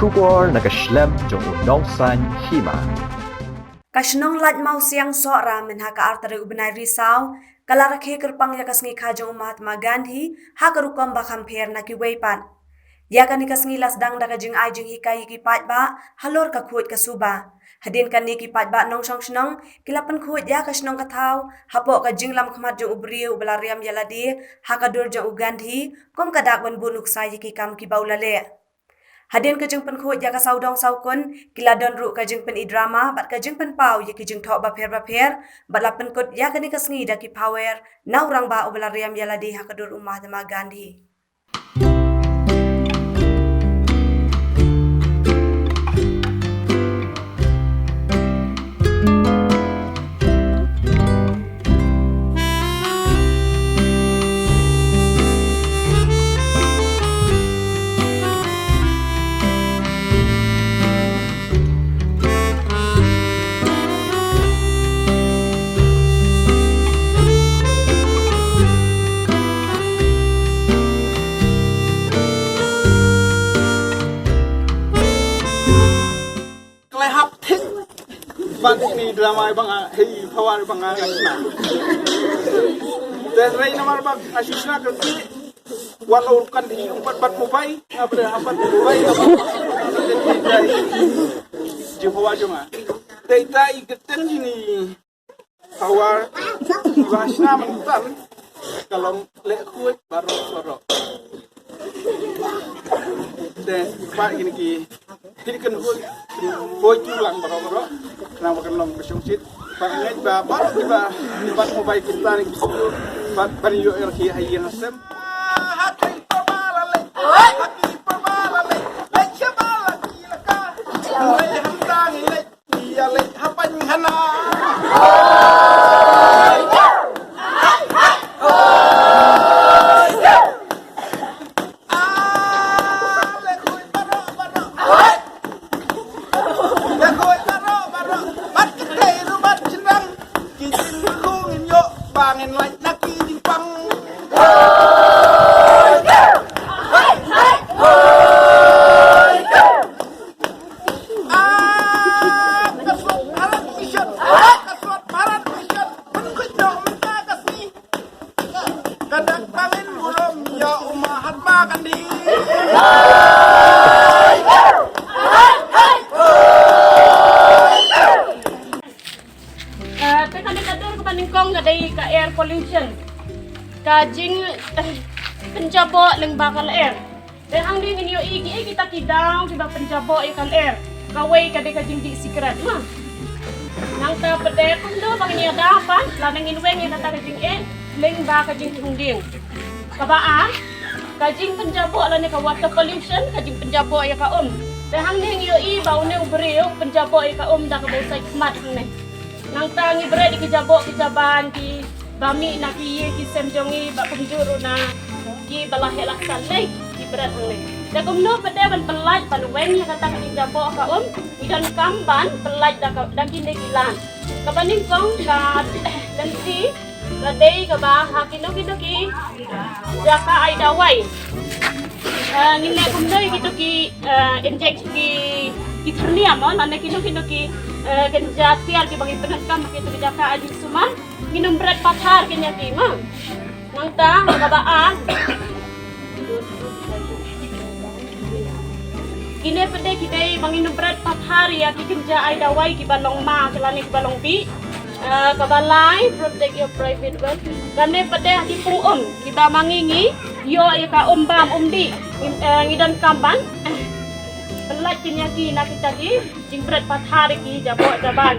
Shubor nakaslem jong unongsan hima. Kasnong lat mau siang sora min haka artare ubnai risau kala rakhe kerpang yakas ngi khajong Mahatma Gandhi hakarukom bakam pher na ki weipan yakani kas ngi lasdang daga jing ai jing hikai ki patba halor ka khuit ka suba hadin kan ni ki patba nong song snong kilapan khuit ya kasnong ka thau hapo ka jinglam khmat jong ubriu belariam yaladi hakadur jong Gandhi kom kadak ban bunuk sai ki kam ki baulale. Hadin kajeng pen khuat ya ka saudong saukun kila don ru kajeng pen idrama bat kajeng pen pau ya kajeng thok baper bat la pen kut ya kani kasngi da ki power naurang ba obalariam yaladi hakadur Mahatma Gandhi. Bang ini drama bang hei pawar bang asna. Dan rei nomor bang asisna kerti walau kan di empat mubai apa mubai apa Jehovah cuma. Kita iketin ini pawar asna mental kalau lekut baru sorok. Dan pak ini ki jadi kan boy tulang baru kenapa kan long bersungsit pangai bapak kita debat mobile kita ni bat bariyo erki hayyan asem hati permalale hati permalale lechabala kilaka le hamdang le dia le hapan hana Bangin like naki jipang. Kasut marat mission. Kasut marat mission. Menkujo minta kasih. Kadang bangin burung ya Mahatma Gandhi. Kong ngadai ka air pollution kajing penjabo leng bakal air dan hang ding inyo igi kita kidang tiba penjabo ikan air kawai kadai kajing di secret mah nang ta pede kundo bang ni ada apa lanang inweng yang kata kajing leng ba kajing tungding kabaan kajing penjabo lane ka water pollution kajing penjabo ya ka dan hang ding inyo i bau ne ubrio penjabo ya ka da ka bau sai khmat ne nang tangi berat di kejabok kejaban di bami nak ki semjongi bak penjuru na ki balah helak salai ki berat ni dak umno pada ban pelaj ban weng ya kata ki jabok ka idan kamban pelaj dak kini gilan kabaning kong ka lenti ladei ka ba hakino ki jaka ai dawai ngine kumno gitu ki inject ki terniam nane kino ki genjat tiar ki bagi penekam ki tu jaka aji suman minum berat pathar ki nyati mah nang ta kabaan kine pede kidai manginum berat pathar ya ki genja ai dawai ki balong ma kelani ki balong bi kabalai protect your private wealth kane pede ki pung kita mangingi yo ya ka bam di ngidan kamban pelaj kinyaki nak kita ki jingpret pathar ki jabok jaban